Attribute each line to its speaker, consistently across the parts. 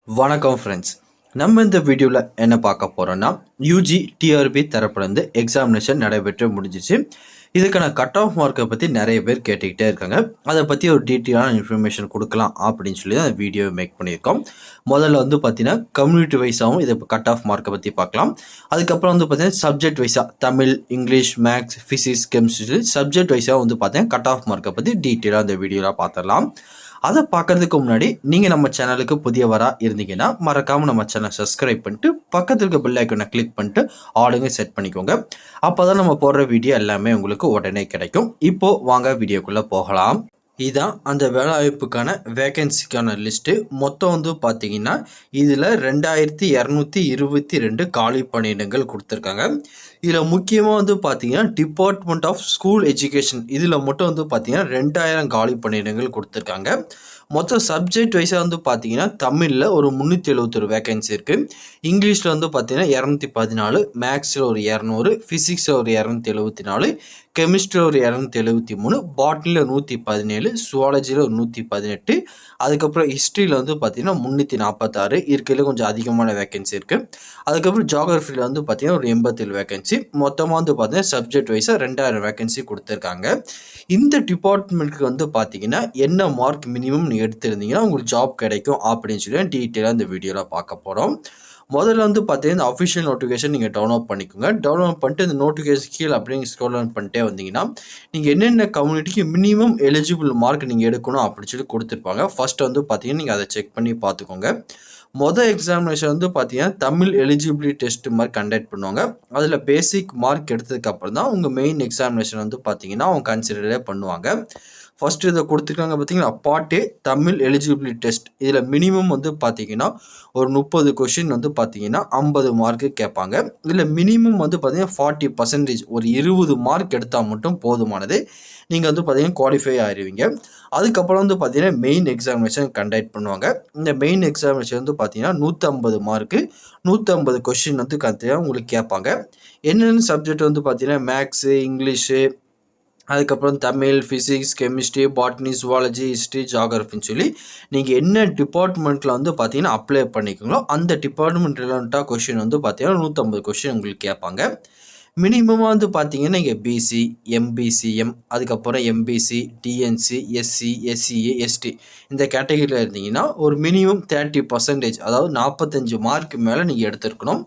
Speaker 1: வணக்கம் ஃப்ரெண்ட்ஸ். நம்ம இந்த வீடியோவில் என்ன பார்க்க போகிறோன்னா, யூஜி டிஆர்பி தரப்புலேருந்து எக்ஸாமினேஷன் நடைபெற்று முடிஞ்சிச்சு. இதுக்கான கட் ஆஃப் மார்க்கை பற்றி நிறைய பேர் கேட்டுக்கிட்டே இருக்காங்க. அதை பற்றி ஒரு டீட்டெயிலான இன்ஃபர்மேஷன் கொடுக்கலாம் அப்படின்னு சொல்லி தான் வீடியோ மேக் பண்ணியிருக்கோம். முதல்ல பார்த்தீங்கன்னா கம்யூனிட்டி வைஸாகவும் இதை கட் ஆஃப் மார்க்கை பற்றி பார்க்கலாம். அதுக்கப்புறம் பார்த்தீங்கன்னா சப்ஜெக்ட் வைஸாக Tamil, English, maths, physics, chemistry subject வைஸாக பார்த்தீங்கன்னா கட் ஆஃப் மார்க்கை பற்றி டீட்டெயிலாக இந்த வீடியோவில் பார்த்துடலாம். அதை பார்க்கறதுக்கு முன்னாடி நீங்கள் நம்ம சேனலுக்கு புதியவராக இருந்தீங்கன்னா மறக்காமல் நம்ம சேனல் சப்ஸ்கிரைப் பண்ணிட்டு பக்கத்தில் இருக்க பெல் ஐக்கனை கிளிக் பண்ணிட்டு ஆளுங்க செட் பண்ணிக்கோங்க. அப்போ தான் நம்ம போடுற வீடியோ எல்லாமே உங்களுக்கு உடனே கிடைக்கும். இப்போது வாங்க வீடியோக்குள்ளே போகலாம். இதுதான் அந்த வேலைவாய்ப்புக்கான வேகன்சிக்கான லிஸ்ட்டு. மொத்தம் பார்த்தீங்கன்னா இதில் 2222 காலி பணியிடங்கள் கொடுத்துருக்காங்க. இதில் முக்கியமாக பார்த்தீங்கன்னா டிபார்ட்மெண்ட் ஆஃப் ஸ்கூல் எஜுகேஷன் இதில் மட்டும் பார்த்தீங்கன்னா 2000 காலி பணியிடங்கள் கொடுத்துருக்காங்க. மொத்தம் சப்ஜெக்ட் வைஸாக பார்த்தீங்கன்னா தமிழில் ஒரு 371 வேகன்சி இருக்குது. இங்கிலீஷில் பார்த்தீங்கன்னா 214, மேக்ஸில் ஒரு 200, ஃபிசிக்ஸில் ஒரு 274, கெமிஸ்ட்ரியில் ஒரு 273, பாட்னியில் 117, சுவாலஜியில் ஒரு 118, அதுக்கப்புறம் ஹிஸ்ட்ரியில் பார்த்தீங்கன்னா 346 இருக்கையில் கொஞ்சம் அதிகமான வேகன்சி இருக்குது. அதுக்கப்புறம் ஜியாகிரஃபியில் பார்த்தீங்கன்னா ஒரு 87 வேகன்சி. மொத்தமாக பார்த்தீங்கன்னா சப்ஜெக்ட் வைஸாக 2000 வேகன்சி கொடுத்துருக்காங்க. இந்த டிபார்ட்மெண்ட்டுக்கு பார்த்தீங்கன்னா என்ன மார்க் மினிமம் நீங்கள் எடுத்திருந்தீங்கன்னா உங்களுக்கு ஜாப் கிடைக்கும் அப்படின்னு சொல்லி டீட்டெயிலாக இந்த வீடியோவில் பார்க்க போகிறோம். முதல்ல பார்த்தீங்கன்னா இந்த அஃபிஷியல் நோட்டிஃபிகேஷன் நீங்கள் டவுன்லோட் பண்ணிக்கோங்க. டவுன்லோட் பண்ணிட்டு இந்த நோட்டிஃபிகேஷன் கீழே அப்படியே ஸ்க்ரோல் டவுன் பண்ணிட்டே வந்தீங்கன்னா நீங்கள் என்னென்ன கம்யூனிட்டிக்கு மினிமம் எலிஜிபிள் மார்க் நீங்கள் எடுக்கணும் அப்படின்னு சொல்லி கொடுத்துருப்பாங்க. ஃபர்ஸ்ட் பார்த்தீங்கன்னா நீங்கள் அதை செக் பண்ணி பார்த்துக்கோங்க. மொதல் எக்ஸாமினேஷன் பார்த்தீங்கன்னா தமிழ் எலிஜிபிலிட்டி டெஸ்ட் மாதிரி கண்டக்ட் பண்ணுவாங்க. அதில் பேசிக் மார்க் எடுத்ததுக்கப்புறம் தான் உங்கள் மெயின் எக்ஸாமினேஷன் பார்த்தீங்கன்னா அவங்க கன்சிடரே பண்ணுவாங்க. ஃபஸ்ட்டு இதை கொடுத்துருக்காங்க பார்த்தீங்கன்னா part A Tamil eligibility test. இதில் மினிமம் பார்த்தீங்கன்னா ஒரு 30 கொஷின் பார்த்தீங்கன்னா 50 மார்க்கு கேட்பாங்க. இதில் மினிமம் பார்த்தீங்கன்னா 40% ஒரு 20 மார்க் எடுத்தால் மட்டும் போதுமானது. நீங்கள் பார்த்தீங்கன்னா குவாலிஃபை ஆயிடுவீங்க. அதுக்கப்புறம் பார்த்தீங்கன்னா மெயின் எக்ஸாமினேஷன் கண்டக்ட் பண்ணுவாங்க. இந்த மெயின் எக்ஸாமினேஷன் பார்த்தீங்கன்னா 150 மார்க்கு 150 கொஷின் கற்றுக்க உங்களுக்கு கேட்பாங்க. என்னென்ன சப்ஜெக்ட் பார்த்தீங்கன்னா மேக்ஸு, இங்கிலீஷு, அதுக்கப்புறம் Tamil, physics, chemistry, botany, zoology, history, ஜியாகிரஃபின்னு சொல்லி நீங்கள் என்ன டிபார்ட்மெண்ட்டில் பார்த்தீங்கன்னா அப்ளை பண்ணிக்கோங்களோ அந்த டிபார்ட்மெண்ட் ரிலவெண்ட்டாக கொஷின் பார்த்தீங்கன்னா 150 கொஷின் உங்களுக்கு கேட்பாங்க. மினிமமாக பார்த்தீங்கன்னா நீங்கள் பிசி, எம்பிசிஎம், அதுக்கப்புறம் MBC, DNC, SC, SCA, ST இந்த கேட்டகரியில் இருந்தீங்கன்னா ஒரு மினிமம் 30% அதாவது 45 மார்க்கு மேலே நீங்கள் எடுத்துருக்கணும்.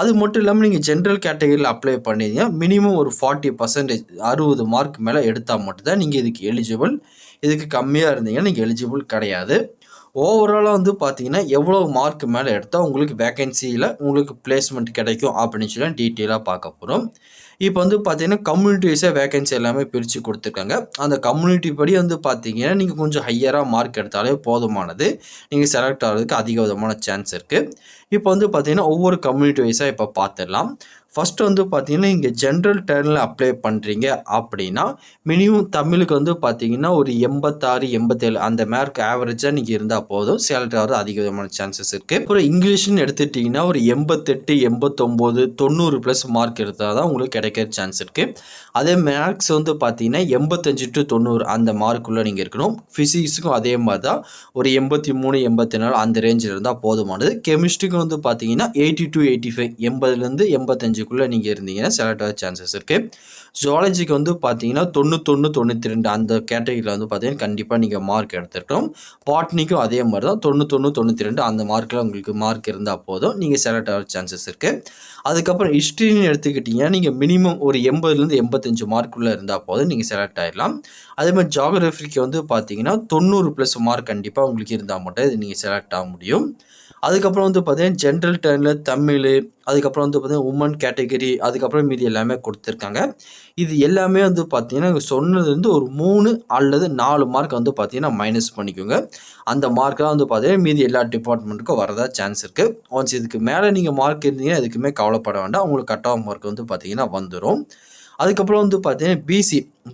Speaker 1: அது மட்டும் இல்லாமல் நீங்கள் ஜென்ரல் கேட்டகரியில் அப்ளை பண்ணிங்க மினிமம் ஒரு 40% 60 மார்க் மேலே எடுத்தால் மட்டும்தான் நீங்கள் இதுக்கு எலிஜிபிள். இதுக்கு கம்மியாக இருந்தீங்கன்னா நீங்கள் எலிஜிபிள் கிடையாது. ஓவராலாக பார்த்தீங்கன்னா எவ்வளோ மார்க் மேலே எடுத்தால் உங்களுக்கு வேகன்சியில் உங்களுக்கு பிளேஸ்மெண்ட் கிடைக்கும் அப்படின்னு சொல்லி டீட்டெயிலாக பார்க்க போகிறோம். இப்போ பார்த்தீங்கன்னா கம்யூனிட்டி வைஸாக வேகன்சி எல்லாமே பிரித்து கொடுத்துருக்காங்க. அந்த கம்யூனிட்டி படி பார்த்தீங்கன்னா நீங்கள் கொஞ்சம் ஹையராக மார்க் எடுத்தாலே போதுமானது. நீங்கள் செலக்ட் ஆகிறதுக்கு அதிக விதமான சான்ஸ் இருக்குது. இப்போ பார்த்தீங்கன்னா ஒவ்வொரு கம்யூனிட்டி வைஸாக இப்போ பார்த்துடலாம். ஃபஸ்ட்டு பார்த்தீங்கன்னா இங்கே ஜென்ரல் டர்னில் அப்ளை பண்ணுறீங்க அப்படின்னா மினிமம் தமிழுக்கு பார்த்தீங்கன்னா ஒரு 86, 87 அந்த மார்க் ஆவரேஜாக நீங்கள் இருந்தால் போதும். செலக்ட் ஆகிறது அதிக விதமான சான்சஸ் இருக்குது. அப்புறம் இங்கிலீஷ்னு எடுத்துட்டிங்கன்னா ஒரு 88, 89, 90 ப்ளஸ் மார்க் எடுத்தால் தான் உங்களுக்கு கிடைக்கிற சான்ஸ் இருக்குது. அதே மேக்ஸ் பார்த்தீங்கன்னா 85 to 90 அந்த மார்க்குள்ளே நீங்கள் இருக்கணும். ஃபிசிக்ஸுக்கும் அதே மாதிரி தான் ஒரு 83, 84 அந்த ரேஞ்சில் இருந்தால் போதுமானது. கெமிஸ்ட்ரிக்கும் பார்த்தீங்கன்னா 80 to 85 80லேருந்து 85க்குள்ளே நீங்கள் இருந்தீங்கன்னா செலக்ட் ஆக சான்சஸ் இருக்குது. ஜுவாலஜிக்கு பார்த்தீங்கன்னா 91, 92 அந்த கேட்டகரியில் பார்த்தீங்கன்னா கண்டிப்பாக நீங்கள் மார்க் எடுத்துட்டோம். பாட்னிக்கும் அதே மாதிரி தான் 91, 92 அந்த மார்க்கில் உங்களுக்கு மார்க் இருந்தால் போதும் நீங்கள் செலக்ட் ஆக சான்சஸ் இருக்குது. அதுக்கப்புறம் ஹிஸ்ட்ரின்னு எடுத்துக்கிட்டிங்கன்னா நீங்கள் மினிமம் ஒரு 80லேருந்து 85 மார்க்குள்ளே இருந்தால் போதும் நீங்கள் செலக்ட் ஆகிடலாம். அதே மாதிரி ஜியாகிரஃபிக்கு பார்த்தீங்கன்னா 90 ப்ளஸ் மார்க் கண்டிப்பாக உங்களுக்கு இருந்தால் மட்டும் இது நீங்கள் செலக்ட் ஆக முடியும். அதுக்கப்புறம் பார்த்தீங்கன்னா ஜென்ரல் டர்னில் தமிழ், அதுக்கப்புறம் பார்த்தீங்கன்னா உமன் கேட்டகரி, அதுக்கப்புறம் மீதி எல்லாமே கொடுத்துருக்காங்க. இது எல்லாமே பார்த்தீங்கன்னா சொன்னது ஒரு 3 அல்லது 4 மார்க் பார்த்தீங்கன்னா மைனஸ் பண்ணிக்கோங்க. அந்த மார்க்கெலாம் பார்த்தீங்கன்னா மீதி எல்லா டிபார்ட்மெண்ட்டுக்கும் வரதா சான்ஸ் இருக்குது. ஒன்ஸ் இதுக்கு மேலே நீங்கள் மார்க் இருந்தீங்கன்னா எதுக்குமே கவலைப்பட வேண்டாம். உங்களுக்கு கட் ஆஃப் மார்க் பார்த்தீங்கன்னா வந்துடும். அதுக்கப்புறம் பார்த்தீங்கன்னா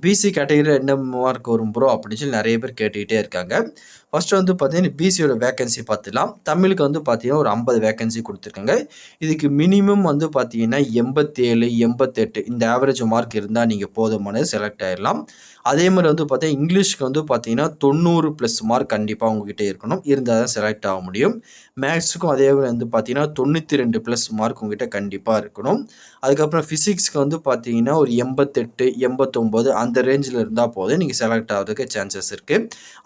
Speaker 1: பிசி கேட்டகரியில் என்ன மார்க் வரும் ப்ரோ அப்படின்னு சொல்லி நிறைய பேர் கேட்டுக்கிட்டே இருக்காங்க. ஃபர்ஸ்ட் வந்து பார்த்தீங்கன்னா பிசியோட வேகன்சி பார்த்துலாம். தமிழுக்கு வந்து பார்த்தீங்கன்னா ஒரு 50 வேகன்சி குடுத்துருக்காங்க. இதுக்கு மினிமம் வந்து பார்த்தீங்கன்னா 87, 88 இந்த ஆவரேஜ் மார்க் இருந்தா நீங்க போதுமானது செலக்ட் ஆயிரலாம். அதே மாரி வந்து பார்த்தீங்கன்னா, இங்கிலீஷ்க்கு வந்து பார்த்தீங்கன்னா 90 பிளஸ் மார்க் கண்டிப்பா உங்ககிட்ட இருக்கணும். இருந்தா தான் செலக்ட் ஆக முடியும். மேத்ஸ்க்கும் அதே வந்து பார்த்தீங்கன்னா 92 பிளஸ் மார்க் உங்ககிட்ட கண்டிப்பா இருக்கணும். அதுக்கப்புறம் பிசிக்ஸ்க்கு வந்து பார்த்தீங்கன்னா, ஒரு 88, 89 அந்த ரேஞ்சில இருந்தா போதும். நீங்க செலக்ட் ஆகுறதுக்கு சான்சஸ் இருக்கு.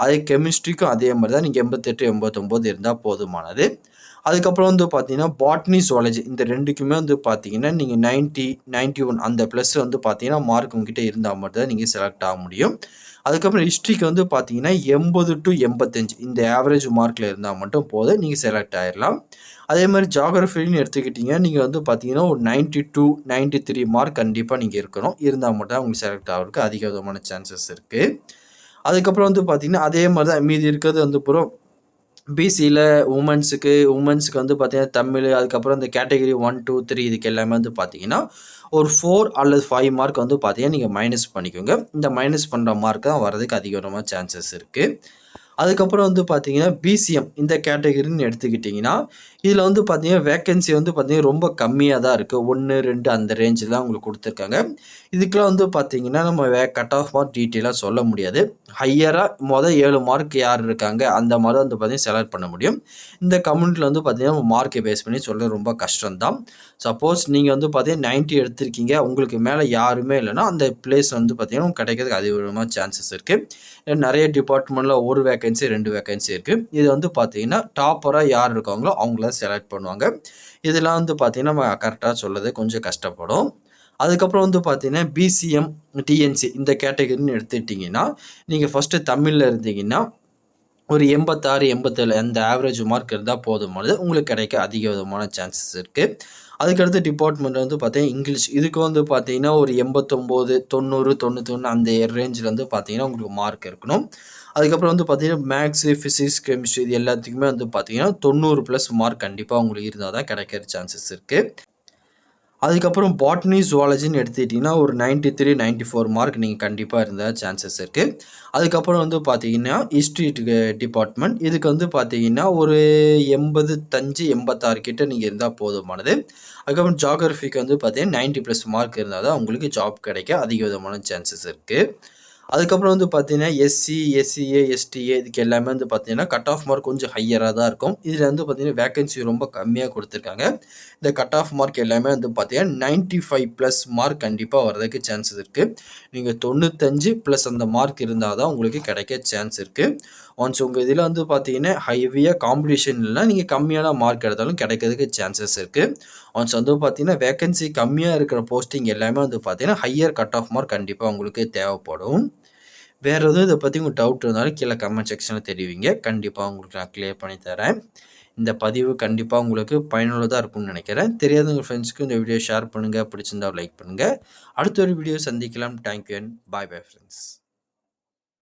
Speaker 1: அதே கெமிஸ்ட்ரிக்கும் அதே மாரி தான். நீங்க 88, 89 இருந்தா போதுமானது. அதுக்கப்புறம் வந்து பார்த்தீங்கன்னா, பாட்னி, ஜூவாலஜி இந்த 2க்குமே வந்து பார்த்தீங்கன்னா, நீங்க 90, 91 அந்த பிளஸ் வந்து பார்த்தீங்கன்னா, மார்க் உங்ககிட்ட இருந்தா மட்டும் தான் நீங்க செலக்ட் ஆக முடியும். அதுக்கப்புறம் ஹிஸ்ட்ரிக்கு வந்து பார்த்தீங்கன்னா, 80 டூ 85 இந்த ஆவரேஜ் மார்க்ல இருந்தா மட்டும் போதும். நீங்க செலக்ட் ஆயிரலாம். அதே மாரி ஜியோகிராஃபின்னு எடுத்துக்கிட்டீங்க, நீங்க வந்து பார்த்தீங்கன்னா, ஒரு 92, 93 மார்க் கண்டிப்பா நீங்க இருக்கணும். இருந்தா மட்டும் தான் உங்களுக்கு செலக்ட் ஆகுறதுக்கு அதிக விதமான சான்சஸ் இருக்கு. அதுக்கப்புறம் வந்து பார்த்தீங்கன்னா, அதே மாரி தான் மீதி இருக்கிறது வந்து பூரா பிசியில உமன்ஸுக்கு வந்து பார்த்தீங்கன்னா, தமிழ் அதுக்கப்புறம் இந்த கேட்டகரி 1, 2, 3 இதுக்கு எல்லாமே வந்து பார்த்தீங்கன்னா, ஒரு 4 அல்லது 5 மார்க் வந்து பார்த்தீங்கன்னா, நீங்க மைனஸ் பண்ணிக்கோங்க. இந்த மைனஸ் பண்ற மார்க் தான் வரதுக்கு அதிகமான சான்சஸ் இருக்கு. அதுக்கப்புறம் வந்து பார்த்தீங்கன்னா, பிசிஎம் இந்த கேட்டகரின்னு எடுத்துக்கிட்டீங்கன்னா, இதில வந்து பார்த்தீங்கன்னா, வேக்கன்சி வந்து பார்த்தீங்கன்னா, ரொம்ப கம்மியா தான் இருக்கு. 1, 2 அந்த ரேஞ்சில தான் உங்களுக்கு குடுத்துருக்காங்க. இதுக்கெல்லாம் வந்து பார்த்தீங்கன்னா, நம்ம கட் ஆஃப் மார்க் டீட்டெயிலா சொல்ல முடியாது. ஹையரா 7 மார்க் யார் இருக்காங்க, அந்த மாரி வந்து பார்த்தீங்கன்னா, செலக்ட் பண்ண முடியும். இந்த கம்யூனிட்டில வந்து பார்த்தீங்கன்னா, மார்க்கை பேஸ் பண்ணி சொல்றது ரொம்ப கஷ்டம் தான். சப்போஸ் நீங்க வந்து பார்த்தீங்கன்னா 90 எடுத்திருக்கீங்க. உங்களுக்கு மேல யாருமே இல்லன்னா, அந்த பிளேஸ் வந்து பார்த்தீங்கன்னா கிடைக்கிறதுக்கு அதிகமான சான்சஸ் இருக்கு. நெறைய டிபார்ட்மெண்ட்ல 1 வேக்கன்சி, 2 வேக்கன்சி இருக்கு. இது வந்து பார்த்தீங்கன்னா, டாப்பரா யார் இருக்காங்களோ அவங்கள செலக்ட் பண்ணுவாங்க. இதெல்லாம் வந்து பார்த்தீங்கன்னா, நம்ம கரெக்ட்டா சொல்றது கொஞ்சம் கஷ்டப்படும். அதுக்கப்புறம் வந்து பார்த்தீங்கன்னா, பிசிஎம், டிஎன்சி இந்த கேட்டகரின்னு எடுத்துக்கிட்டீங்கன்னா, நீங்க ஃபர்ஸ்ட்டு தமிழ்ல இருந்தீங்கன்னா ஒரு 86, 87 அந்த ஆவரேஜ் மார்க் இருந்தா போதுமானது. உங்களுக்கு கிடைக்க அதிக விதமான சான்சஸ் இருக்கு. அதுக்கடுத்து டிபார்ட்மெண்ட் வந்து பார்த்தீங்கன்னா, இங்கிலீஷ். இதுக்கு வந்து பார்த்தீங்கன்னா, ஒரு 89, 90, 91 அந்த ரேஞ்சில வந்து பார்த்தீங்கன்னா, உங்களுக்கு மார்க் இருக்கணும். அதுக்கப்புறம் வந்து பார்த்தீங்கன்னா, மேத்ஸ், பிசிக்ஸ், கெமிஸ்ட்ரி இது எல்லாத்துக்குமே வந்து பார்த்தீங்கன்னா, 90 பிளஸ் மார்க் கண்டிப்பா உங்களுக்கு இருந்தா தான் கிடைக்கிற சான்சஸ் இருக்கு. அதுக்கப்புறம் பாட்னி, ஜூவாலஜின்னு எடுத்துக்கிட்டீங்கன்னா, ஒரு 93, 94 மார்க் நீங்க கண்டிப்பா இருந்தா சான்சஸ் இருக்கு. அதுக்கப்புறம் வந்து பார்த்தீங்கன்னா, ஹிஸ்ட்ரி டிபார்ட்மெண்ட். இதுக்கு வந்து பார்த்தீங்கன்னா, ஒரு 85, 86 கிட்ட நீங்க இருந்தா போதுமானது. அதுக்கப்புறம் ஜியோகிராஃபிக்கு வந்து பார்த்தீங்கன்னா, 90 பிளஸ் மார்க் இருந்தா தான் உங்களுக்கு ஜாப் கிடைக்க அதிக விதமான சான்சஸ் இருக்கு. அதுக்கப்புறம் வந்து பார்த்தீங்கன்னா, எஸ்சி, எஸ்சிஏ, எஸ்டிஏ இதுக்கு எல்லாமே வந்து பார்த்தீங்கன்னா, கட் ஆஃப் மார்க் கொஞ்சம் ஹையரா தான் இருக்கும். இதில வந்து பார்த்தீங்கன்னா, வேக்கன்சி ரொம்ப கம்மியா குடுத்துருக்காங்க. இந்த கட் ஆஃப் மார்க் எல்லாமே வந்து பார்த்தீங்கன்னா, 95 பிளஸ் மார்க் கண்டிப்பா வரதுக்கு சான்சஸ் இருக்கு. நீங்க 95 பிளஸ் அந்த மார்க் இருந்தா தான் உங்களுக்கு கிடைக்க சான்ஸ் இருக்கு. ஒன்ஸ் உங்க இதில வந்து பார்த்தீங்கன்னா, ஹெவியா காம்படிஷன் இல்லன்னா, நீங்க கம்மியான மார்க் எடுத்தாலும் கிடைக்கிறதுக்கு சான்சஸ் இருக்கு. ஒன்ஸ் வந்து பார்த்தீங்கன்னா, வேக்கன்சி கம்மியா இருக்கிற போஸ்டிங் எல்லாமே வந்து பார்த்தீங்கன்னா, ஹையர் கட் ஆஃப் மார்க் கண்டிப்பா உங்களுக்கு தேவைப்படும். வேற எதுவும் இத பத்தி உங்களுக்கு டவுட் இருந்தாலும் கீழ கமெண்ட் செக்ஷன்ல தெரிவிங்க. கண்டிப்பா உங்களுக்கு நான் கிளியர் பண்ணி தரேன். இந்த பதிவு கண்டிப்பா உங்களுக்கு பயனுள்ளதா இருக்கும்னு நினைக்கிறேன். தெரியாத உங்க ஃப்ரெண்ட்ஸ்க்கு இந்த வீடியோ ஷேர் பண்ணுங்க. பிடிச்சிருந்தா லைக் பண்ணுங்க. அடுத்த ஒரு வீடியோ சந்திக்கலாம். Thank you and bye bye friends.